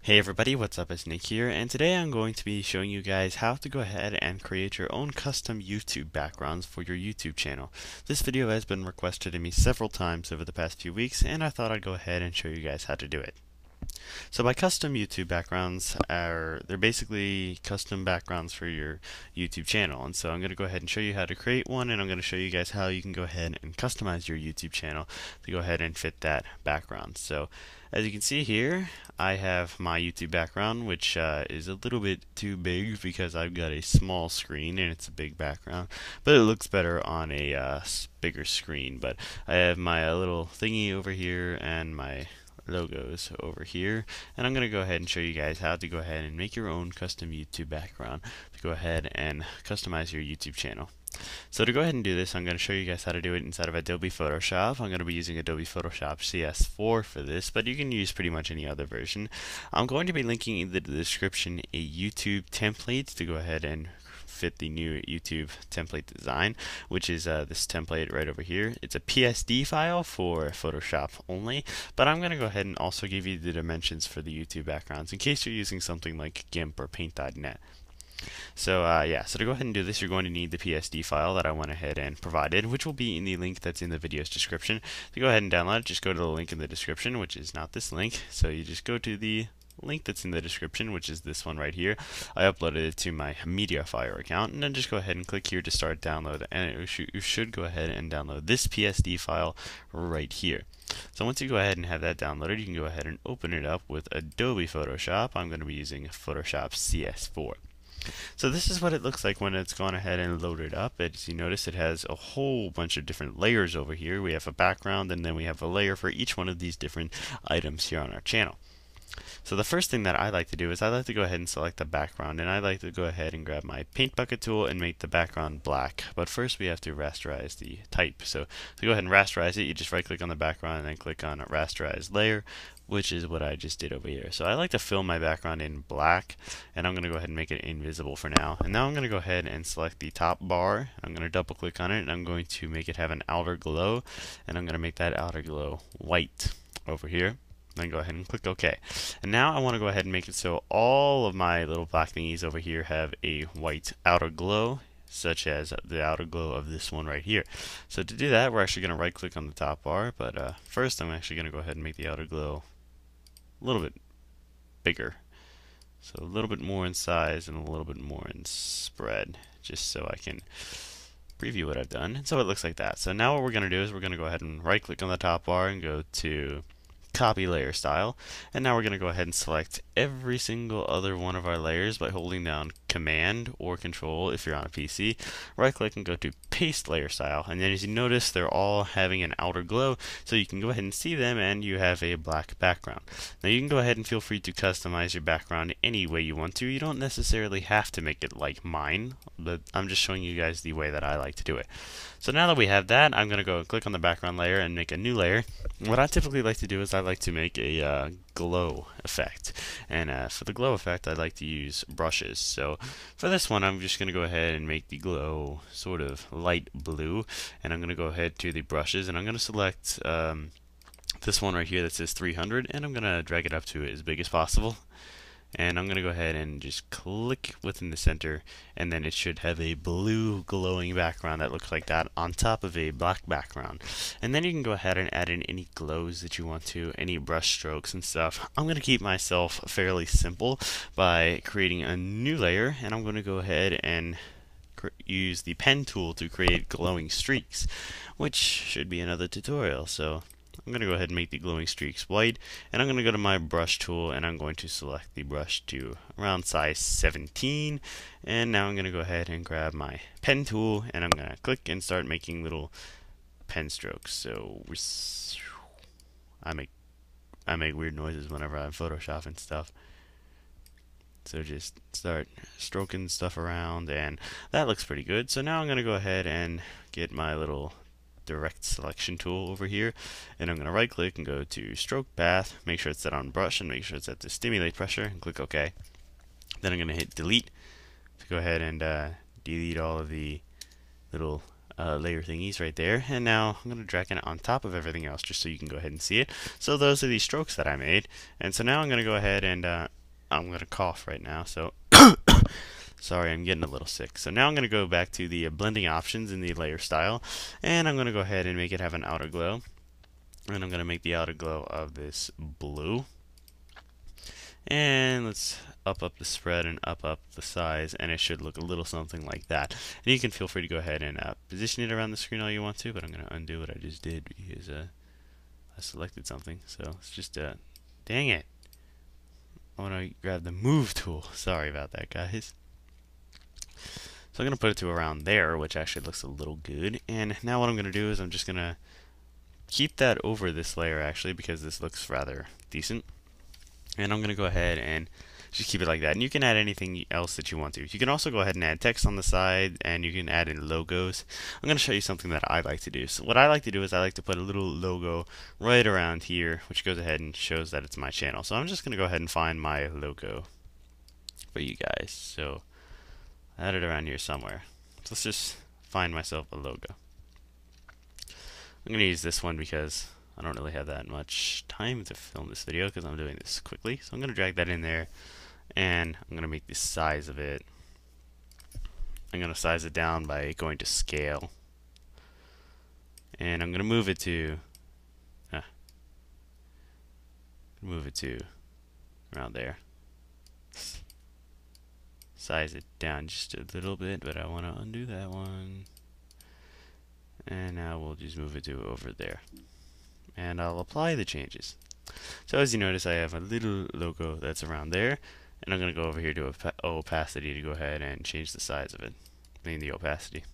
Hey everybody, what's up? It's Nick here, and today I'm going to be showing you guys how to go ahead and create your own custom YouTube backgrounds for your YouTube channel. This video has been requested of me several times over the past few weeks, and I thought I'd go ahead and show you guys how to do it. So my custom YouTube backgrounds they're basically custom backgrounds for your YouTube channel. And so I'm going to go ahead and show you how to create one, and I'm going to show you guys how you can go ahead and customize your YouTube channel to go ahead and fit that background. So as you can see here, I have my YouTube background, which is a little bit too big because I've got a small screen and it's a big background, but it looks better on a bigger screen. But I have my little thingy over here and my logos over here, and I'm going to go ahead and show you guys how to go ahead and make your own custom YouTube background to go ahead and customize your YouTube channel. So to go ahead and do this, I'm going to show you guys how to do it inside of Adobe Photoshop. I'm going to be using Adobe Photoshop CS4 for this, but you can use pretty much any other version. I'm going to be linking in the description a YouTube template to go ahead and fit the new YouTube template design, which is this template right over here. It's a PSD file for Photoshop only, but I'm going to go ahead and also give you the dimensions for the YouTube backgrounds in case you're using something like GIMP or Paint.net. So so to go ahead and do this, you're going to need the PSD file that I went ahead and provided, which will be in the link that's in the video's description. To go ahead and download it, just go to the link in the description, which is not this link. So you just go to the link that's in the description, which is this one right here. I uploaded it to my Mediafire account, and then just go ahead and click here to start download, and you should go ahead and download this PSD file right here. So once you go ahead and have that downloaded, you can go ahead and open it up with Adobe Photoshop. I'm going to be using Photoshop CS4. So this is what it looks like when it's gone ahead and loaded up. As you notice, it has a whole bunch of different layers over here. We have a background, and then we have a layer for each one of these different items here on our channel. So the first thing that I like to do is I like to go ahead and select the background, and I like to go ahead and grab my paint bucket tool and make the background black. But first we have to rasterize the type. So to go ahead and rasterize it, you just right click on the background and then click on Rasterize Layer, which is what I just did over here. So I like to fill my background in black, and I'm going to go ahead and make it invisible for now. And now I'm going to go ahead and select the top bar. I'm going to double click on it, and I'm going to make it have an outer glow, and I'm going to make that outer glow white over here. Then go ahead and click OK. And now I want to go ahead and make it so all of my little black thingies over here have a white outer glow, such as the outer glow of this one right here. So to do that, we're actually going to right click on the top bar, but first I'm actually going to go ahead and make the outer glow a little bit bigger. So a little bit more in size and a little bit more in spread, just so I can preview what I've done. And so it looks like that. So now what we're going to do is we're going to go ahead and right click on the top bar and go to Copy Layer Style, and now we're going to go ahead and select every single other one of our layers by holding down Command or Control if you're on a PC. Right click and go to Paste Layer Style, and then as you notice, they're all having an outer glow, so you can go ahead and see them, and you have a black background. Now you can go ahead and feel free to customize your background any way you want to. You don't necessarily have to make it like mine, but I'm just showing you guys the way that I like to do it. So now that we have that, I'm going to go and click on the background layer and make a new layer. What I typically like to do is I like to make a glow effect, and for the glow effect I like to use brushes. So for this one I'm just going to go ahead and make the glow sort of light blue, and I'm going to go ahead to the brushes, and I'm going to select this one right here that says 300, and I'm going to drag it up to as big as possible. And I'm going to go ahead and just click within the center, and then it should have a blue glowing background that looks like that on top of a black background. And then you can go ahead and add in any glows that you want to, any brush strokes and stuff. I'm going to keep myself fairly simple by creating a new layer, and I'm going to go ahead and use the pen tool to create glowing streaks, which should be another tutorial. So I'm going to go ahead and make the glowing streaks white, and I'm going to go to my brush tool, and I'm going to select the brush to around size 17, and now I'm going to go ahead and grab my pen tool, and I'm going to click and start making little pen strokes. So I make weird noises whenever I'm photoshopping stuff. So just start stroking stuff around, and that looks pretty good. So now I'm going to go ahead and get my little direct selection tool over here, and I'm going to right click and go to stroke path, make sure it's set on brush, and make sure it's set to stimulate pressure, and click OK. Then I'm going to hit delete to go ahead and delete all of the little layer thingies right there, and now I'm going to drag it on top of everything else just so you can go ahead and see it. So those are the strokes that I made, and so now I'm going to go ahead and I'm going to cough right now, so sorry, I'm getting a little sick. So now I'm going to go back to the blending options in the layer style, and I'm going to go ahead and make it have an outer glow, and I'm going to make the outer glow of this blue. And let's up the spread and up the size, and it should look a little something like that. And you can feel free to go ahead and position it around the screen all you want to, but I'm going to undo what I just did because I selected something. So it's just dang it, I want to grab the move tool. Sorry about that, guys. So I'm going to put it to around there, which actually looks a little good. And now what I'm going to do is I'm just going to keep that over this layer actually, because this looks rather decent. And I'm going to go ahead and just keep it like that. And you can add anything else that you want to. You can also go ahead and add text on the side, and you can add in logos. I'm going to show you something that I like to do. So what I like to do is I like to put a little logo right around here, which goes ahead and shows that it's my channel. So I'm just going to go ahead and find my logo for you guys. So I had it around here somewhere. So let's just find myself a logo. I'm going to use this one because I don't really have that much time to film this video because I'm doing this quickly. So I'm going to drag that in there, and I'm going to make the size of it. I'm going to size it down by going to scale, and I'm going to move it to around there. Size it down just a little bit, but I want to undo that one. And now we'll just move it to over there. And I'll apply the changes. So as you notice, I have a little logo that's around there, and I'm going to go over here to opacity to go ahead and change the size of it, I mean the opacity,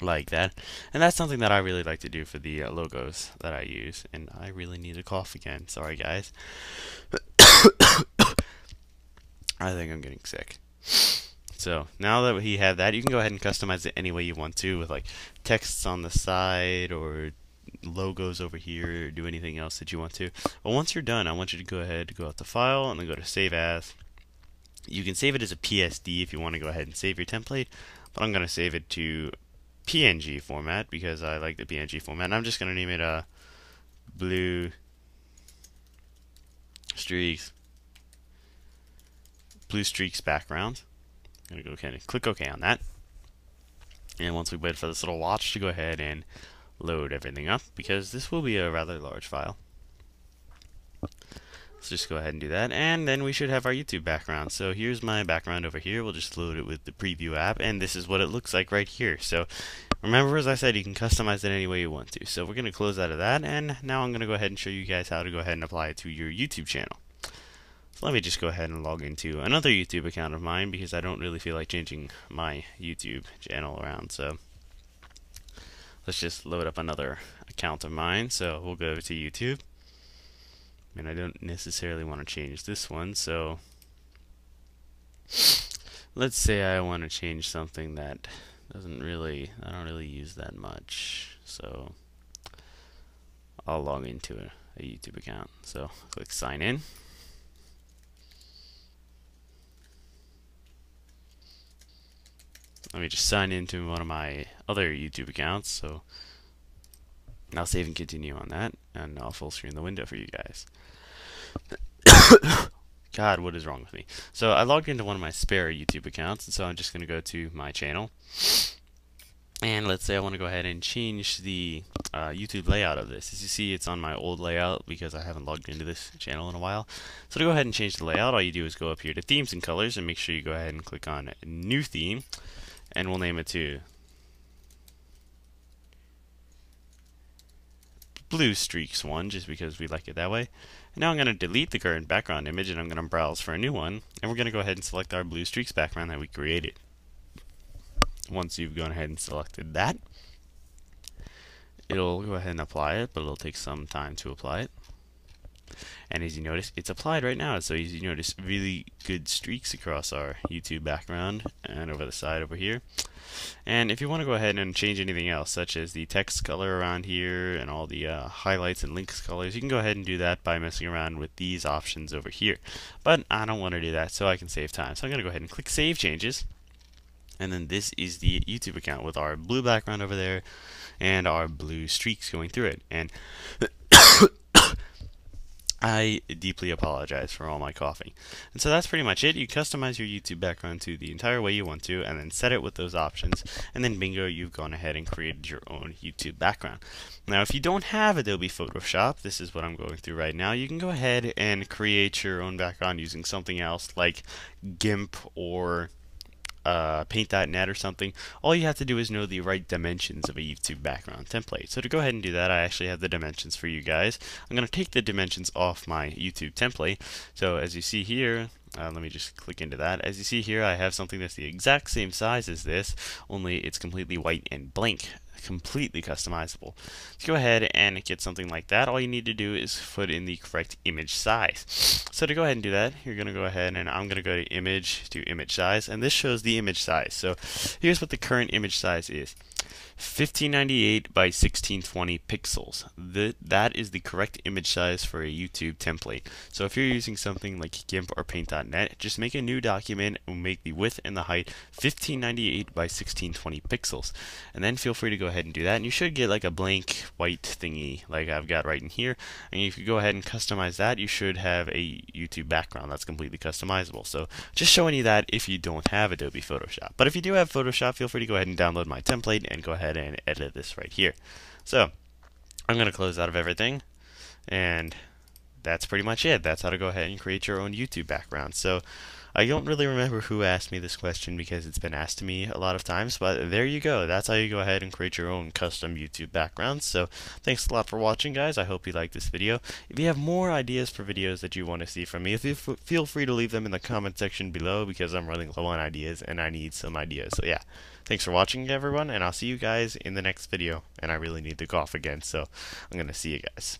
like that. And that's something that I really like to do for the logos that I use. And I really need to cough again. Sorry, guys. I think I'm getting sick. So now that we have that, you can go ahead and customize it any way you want to, with like texts on the side or logos over here, or do anything else that you want to. But once you're done, I want you to go ahead and go out to File and then go to Save As. You can save it as a PSD if you want to go ahead and save your template, but I'm going to save it to PNG format because I like the PNG format. And I'm just going to name it blue streaks background. I'm going to go ahead and click OK on that. And once we wait for this little watch to go ahead and load everything up, because this will be a rather large file. Let's just go ahead and do that, and then we should have our YouTube background. So here's my background over here. We'll just load it with the preview app, and this is what it looks like right here. So remember, as I said, you can customize it any way you want to. So we're going to close out of that, and now I'm going to go ahead and show you guys how to go ahead and apply it to your YouTube channel. So let me just go ahead and log into another YouTube account of mine because I don't really feel like changing my YouTube channel around. So let's just load up another account of mine. So we'll go to YouTube. And I don't necessarily want to change this one, so let's say I want to change something that I don't really use that much. So I'll log into a YouTube account. So click sign in. Let me just sign into one of my other YouTube accounts. So I'll save and continue on that, and I'll full screen the window for you guys. God, what is wrong with me? So I logged into one of my spare YouTube accounts, and so I'm just going to go to my channel. And let's say I want to go ahead and change the YouTube layout of this. As you see, it's on my old layout because I haven't logged into this channel in a while. So to go ahead and change the layout, all you do is go up here to Themes and Colors, and make sure you go ahead and click on New Theme, and we'll name it to Blue Streaks 1, just because we like it that way. And now I'm going to delete the current background image, and I'm going to browse for a new one, and we're going to go ahead and select our Blue Streaks background that we created. Once you've gone ahead and selected that, it'll go ahead and apply it, but it'll take some time to apply it. And as you notice, it's applied right now. So as you notice, really good streaks across our YouTube background and over the side over here. And if you want to go ahead and change anything else, such as the text color around here and all the highlights and links colors, you can go ahead and do that by messing around with these options over here. But I don't want to do that, so I can save time. So I'm going to go ahead and click Save Changes. And then this is the YouTube account with our blue background over there and our blue streaks going through it. And I deeply apologize for all my coughing. And so that's pretty much it. You customize your YouTube background to the entire way you want to, and then set it with those options, and then bingo, you've gone ahead and created your own YouTube background. Now, if you don't have Adobe Photoshop, this is what I'm going through right now, you can go ahead and create your own background using something else like GIMP or paint.net or something. All you have to do is know the right dimensions of a YouTube background template. So to go ahead and do that, I actually have the dimensions for you guys. I'm going to take the dimensions off my YouTube template. So as you see here, let me just click into that. As you see here, I have something that's the exact same size as this, only it's completely white and blank. Completely customizable. To go ahead and get something like that, all you need to do is put in the correct image size. So to go ahead and do that, you're going to go ahead and I'm going to go to image size, and this shows the image size. So here's what the current image size is. 1598 by 1620 pixels. That is the correct image size for a YouTube template. So if you're using something like GIMP or paint.net, just make a new document and make the width and the height 1598 by 1620 pixels. And then feel free to go ahead and do that, and you should get like a blank white thingy like I've got right in here. And if you go ahead and customize that, you should have a YouTube background that's completely customizable. So just showing you that if you don't have Adobe Photoshop. But if you do have Photoshop, feel free to go ahead and download my template and go ahead and edit this right here. So I'm going to close out of everything, and that's pretty much it. That's how to go ahead and create your own YouTube background. So I don't really remember who asked me this question because it's been asked to me a lot of times, but there you go. That's how you go ahead and create your own custom YouTube backgrounds. So thanks a lot for watching, guys. I hope you liked this video. If you have more ideas for videos that you want to see from me, feel free to leave them in the comment section below, because I'm running low on ideas and I need some ideas. So yeah, thanks for watching, everyone, and I'll see you guys in the next video. And I really need to cough again, so I'm going to see you guys.